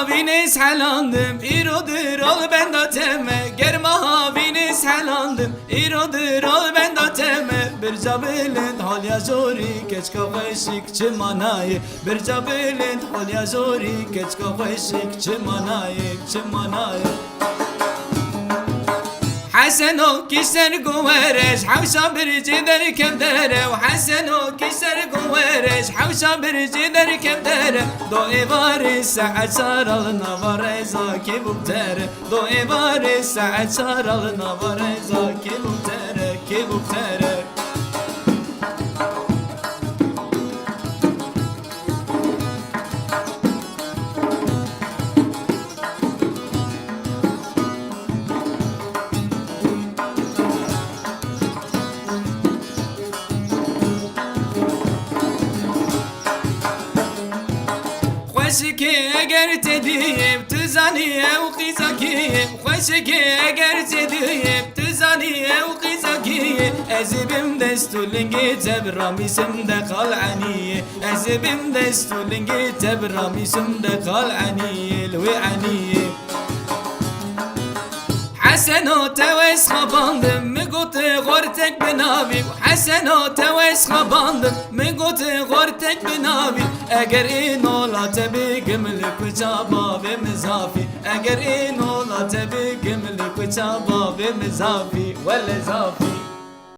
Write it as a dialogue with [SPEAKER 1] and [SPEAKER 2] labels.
[SPEAKER 1] haviniz helandım İrodur ol ben de teme Germa haviniz helandım İrodur ol ben de teme Bir cabilind hal ya zori Keç kafeşik çimanayı Bir cabilind hal ya zori Keç kafeşik çimanayı Çimanayı حسنو كسر قوارش حوشا برجي در كم داره وحسنو كسر قوارش حوشا برجي در كم داره دو ايواري ساعة صار النظر زاكي ببتره دو ايواري ساعة صار النظر زاكي ببتره كي ببتره خوشکی اگر تدیب تزانیه و قیزاکیه خوشکی اگر تدیب تزانیه و قیزاکیه ازبیم دستو لنگی تبرامیسم دقال عنیه ازبیم دستو لنگی تبرامیسم دقال عنیه لوی عنیه حسنو تويس خباندم مقوت غورتك بنابي حسنو تويس خباندم مقوت غورتك بنابي اگر اینو لا تبي قملك وجابا بمزافي اگر اینو لا تبي قملك وجابا بمزافي ولا زافي